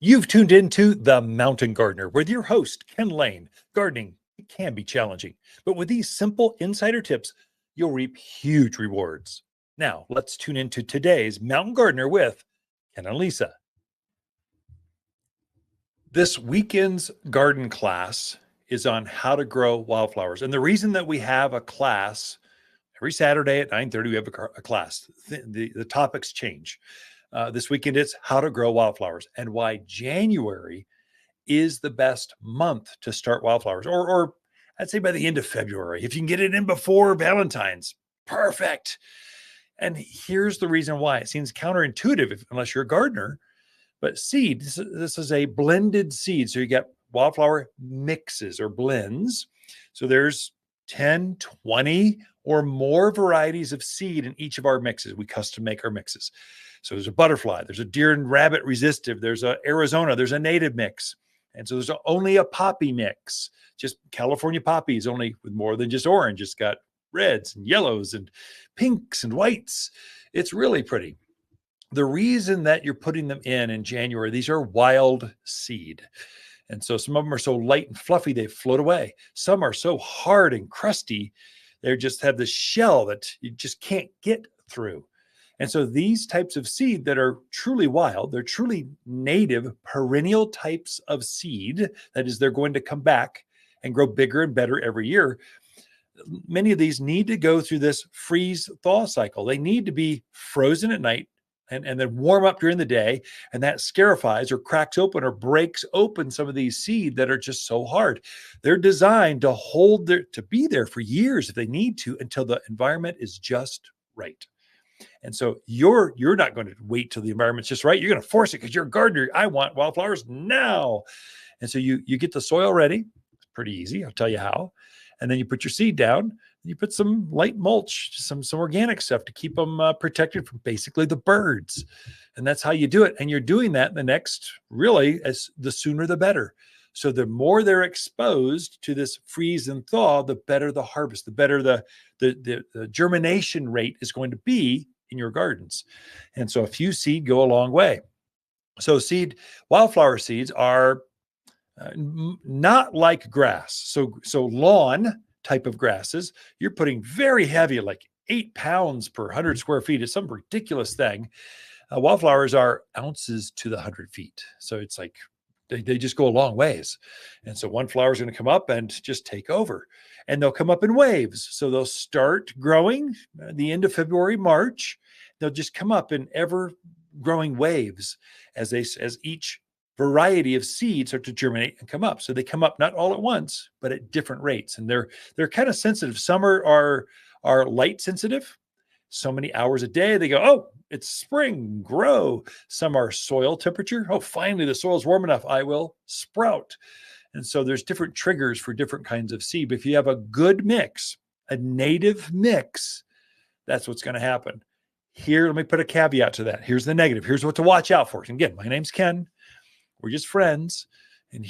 You've tuned into The Mountain Gardener with your host, Ken Lain. Gardening it can be challenging, but with these simple insider tips, you'll reap huge rewards. Now, let's tune into today's Mountain Gardener with Ken and Lisa. This weekend's garden class is on how to grow wildflowers. And the reason that we have a class every Saturday at 9:30, we have a class. The topics change. This weekend, it's how to grow wildflowers and why January is the best month to start wildflowers, or I'd say by the end of February. If you can get it in before Valentine's, perfect. And here's the reason why. It seems counterintuitive unless you're a gardener, but seed, this is a blended seed. So you get wildflower mixes or blends. So there's 10, 20 or more varieties of seed in each of our mixes. We custom make our mixes. So there's a butterfly, there's a deer and rabbit resistive, there's a Arizona, there's a native mix. And so there's only a poppy mix, just California poppies, only with more than just orange. It's got reds and yellows and pinks and whites. It's really pretty. The reason that you're putting them in January, these are wild seed. And so some of them are so light and fluffy, they float away. Some are so hard and crusty, they just have this shell that you just can't get through. And so these types of seed that are truly wild, they're truly native perennial types of seed. That is, they're going to come back and grow bigger and better every year. Many of these need to go through this freeze thaw cycle. They need to be frozen at night and then warm up during the day. And that scarifies or cracks open or breaks open some of these seed that are just so hard. They're designed to be there for years if they need to, until the environment is just right. And so you're not going to wait till the environment's just right. You're going to force it because you're a gardener. I want wildflowers now. And so you get the soil ready. It's pretty easy. I'll tell you how. And then you put your seed down. You put some light mulch, some organic stuff to keep them protected from basically the birds. And that's how you do it. And you're doing that the sooner the better. So the more they're exposed to this freeze and thaw, the better the harvest, the better the germination rate is going to be in your gardens. And so a few seed go a long way. So wildflower seeds are not like grass. So lawn type of grasses, you're putting very heavy, like 8 pounds per 100 square feet. It's some ridiculous thing. Wildflowers are ounces to the 100 feet. So it's like, they just go a long ways. And so one flower is going to come up and just take over. And they'll come up in waves. So they'll start growing at the end of February, March. They'll just come up in ever growing waves as each variety of seeds start to germinate and come up. So they come up not all at once, but at different rates. And they're kind of sensitive. Some are light sensitive. So many hours a day, they go, oh, it's spring, grow. Some are soil temperature. Oh, finally, the soil's warm enough. I will sprout. And so there's different triggers for different kinds of seed. But if you have a good mix, a native mix, that's what's going to happen. Here, let me put a caveat to that. Here's the negative. Here's what to watch out for. And again, my name's Ken. We're just friends. And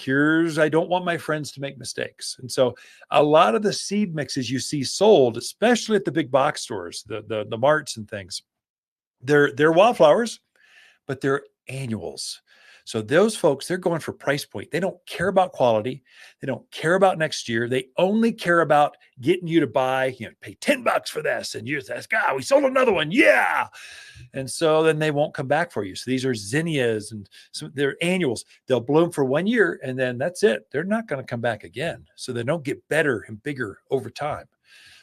I don't want my friends to make mistakes. And so a lot of the seed mixes you see sold, especially at the big box stores, the marts and things, they're wildflowers, but they're annuals. So those folks, they're going for price point. They don't care about quality. They don't care about next year. They only care about getting you to buy, pay $10 for this. And you ask, God, we sold another one. Yeah. And so then they won't come back for you. So these are zinnias and they're annuals. They'll bloom for 1 year and then that's it. They're not going to come back again. So they don't get better and bigger over time.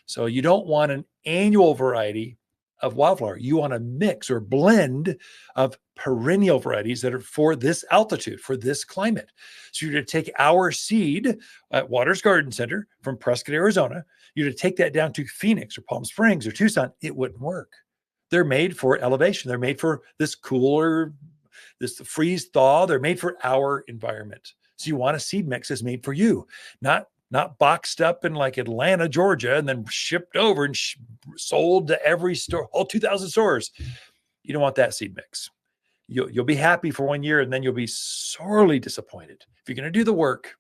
So you don't want an annual variety of wildflower. You want a mix or blend of perennial varieties that are for this altitude, for this climate. So you're going to take our seed at Waters Garden Center from Prescott, Arizona. You're going to take that down to Phoenix or Palm Springs or Tucson. It wouldn't work. They're made for elevation. They're made for this cooler, this freeze thaw. They're made for our environment. So you want a seed mix that's made for you, not boxed up in like Atlanta, Georgia, and then shipped over and sold to every store, all 2,000 stores. You don't want that seed mix. You'll be happy for 1 year, and then you'll be sorely disappointed. If you're going to do the work,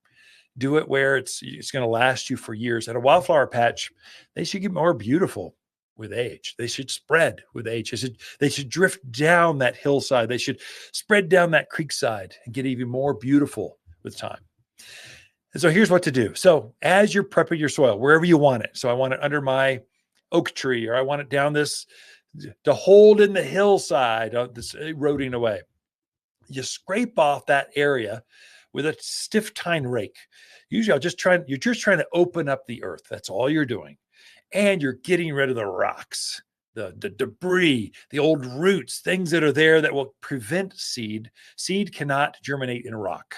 do it where it's going to last you for years. At a wildflower patch, they should get more beautiful with age. They should spread with age. They should drift down that hillside. They should spread down that creek side and get even more beautiful with time. And so here's what to do. So as you're prepping your soil, wherever you want it. So I want it under my oak tree, or I want it down this to hold in the hillside, this eroding away. You scrape off that area with a stiff tine rake. Usually you're just trying to open up the earth. That's all you're doing. And you're getting rid of the rocks, the debris, the old roots, things that are there that will prevent seed. Seed cannot germinate in rock.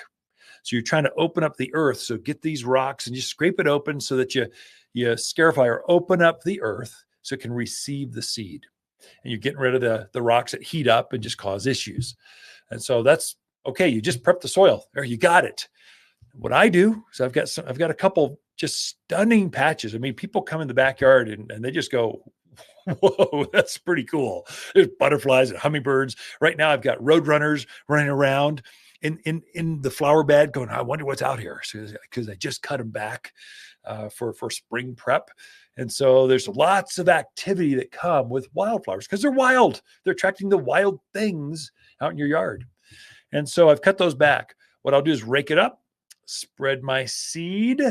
So you're trying to open up the earth. So get these rocks and you scrape it open so that you scarify or open up the earth so it can receive the seed. And you're getting rid of the rocks that heat up and just cause issues. And so that's okay. You just prep the soil. There, you got it. What I do is I've got a couple just stunning patches. I mean, people come in the backyard and they just go, whoa, that's pretty cool. There's butterflies and hummingbirds. Right now I've got roadrunners running around in the flower bed going, I wonder what's out here. Because I just cut them back for spring prep. And so there's lots of activity that come with wildflowers because they're wild. They're attracting the wild things out in your yard. And so I've cut those back. What I'll do is rake it up, spread my seed.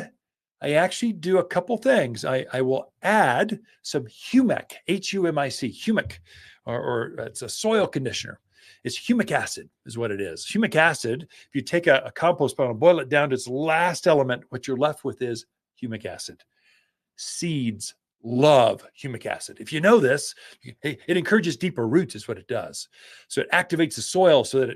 I actually do a couple things. I will add some humic, Humic, humic, or it's a soil conditioner. It's humic acid is what it is. Humic acid, if you take a compost pile and boil it down to its last element, what you're left with is humic acid. Seeds love humic acid. If you know this, it encourages deeper roots is what it does. So it activates the soil so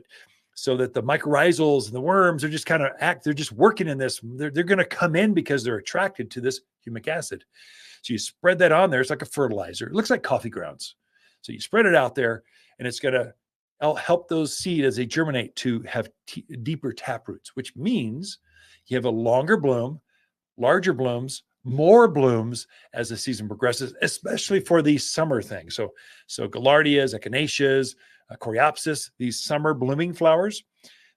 that the mycorrhizals and the worms are just kind of they're just working in this. They're going to come in because they're attracted to this humic acid. So you spread that on there. It's like a fertilizer. It looks like coffee grounds. So you spread it out there and it's going to help those seeds as they germinate to have deeper tap roots, which means you have a longer bloom, larger blooms, more blooms as the season progresses, especially for these summer things. So gaillardias, echinaceas, coreopsis, these summer blooming flowers,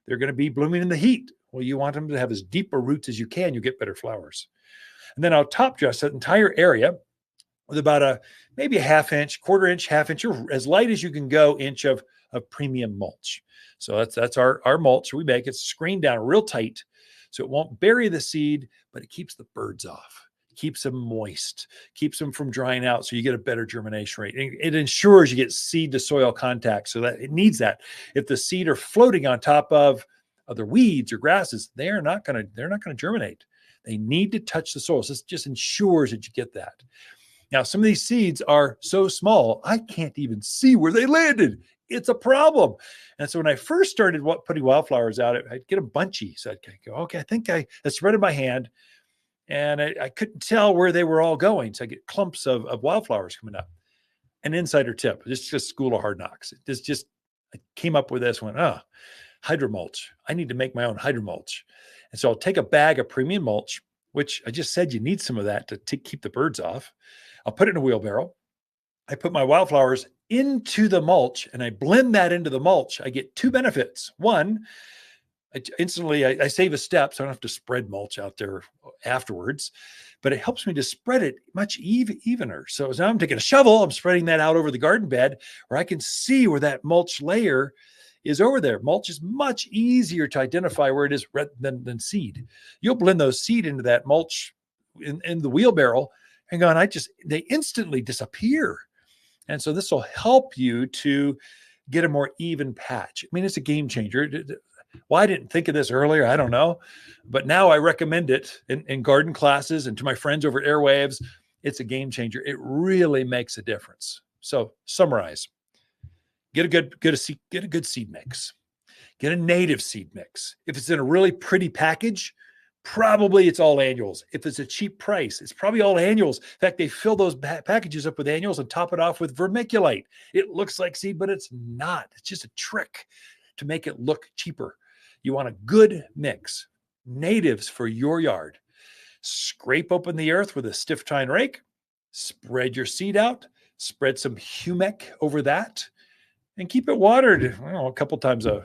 they're going to be blooming in the heat. Well, you want them to have as deep a roots as you can. You get better flowers. And then I'll top dress that entire area with about maybe a ½ inch, ½ inch, or as light as you can go inch of premium mulch. So that's our mulch. We make it screened down real tight so it won't bury the seed, but it keeps the birds off. Keeps them moist, keeps them from drying out so you get a better germination rate. It ensures you get seed to soil contact so that it needs that. If the seed are floating on top of other weeds or grasses, they're not going to germinate. They need to touch the soil. So this just ensures that you get that. Now, some of these seeds are so small, I can't even see where they landed. It's a problem. And so when I first started putting wildflowers out, I'd get them bunchy. So I'd go, okay, I think I spread in my hand. And I couldn't tell where they were all going. So I get clumps of wildflowers coming up. An insider tip, this is just school of hard knocks. I came up with this one, hydromulch. I need to make my own hydromulch. And so I'll take a bag of premium mulch, which I just said you need some of that to keep the birds off. I'll put it in a wheelbarrow. I put my wildflowers into the mulch and I blend that into the mulch. I get two benefits. One, I save a step, so I don't have to spread mulch out there afterwards, but it helps me to spread it much evener. So as now I'm taking a shovel, I'm spreading that out over the garden bed where I can see where that mulch layer is over there. Mulch is much easier to identify where it is than seed. You'll blend those seed into that mulch in the wheelbarrow and they instantly disappear. And so this will help you to get a more even patch. I mean, it's a game changer. Why I didn't think of this earlier, I don't know. But now I recommend it in garden classes and to my friends over Airwaves. It's a game changer. It really makes a difference. So summarize. Get a good seed mix. Get a native seed mix. If it's in a really pretty package, probably it's all annuals. If it's a cheap price, it's probably all annuals. In fact, they fill those packages up with annuals and top it off with vermiculite. It looks like seed, but it's not. It's just a trick to make it look cheaper. You want a good mix. Natives for your yard. Scrape open the earth with a stiff tine rake. Spread your seed out. Spread some humic over that. And keep it watered, a couple times a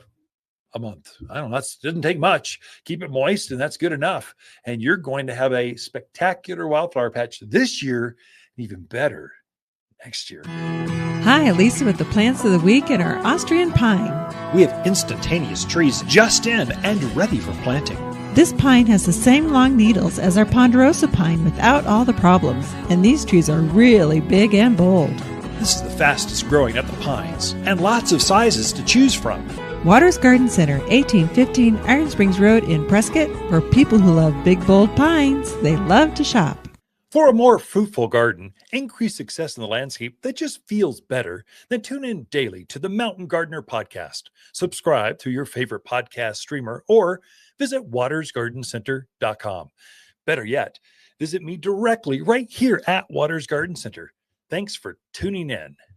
month. I don't know. That doesn't take much. Keep it moist, and that's good enough. And you're going to have a spectacular wildflower patch this year, even better next year. Hi, Lisa with the plants of the week and our Austrian pine. We have instantaneous trees just in and ready for planting. This pine has the same long needles as our ponderosa pine without all the problems, and these trees are really big and bold. This is the fastest growing of the pines, and lots of sizes to choose from. Waters Garden Center, 1815 Iron Springs Road in Prescott. For people who love big, bold pines, they love to shop. For a more fruitful garden, increased success in the landscape that just feels better, then tune in daily to the Mountain Gardener podcast. Subscribe to your favorite podcast streamer or visit watersgardencenter.com. Better yet, visit me directly right here at Waters Garden Center. Thanks for tuning in.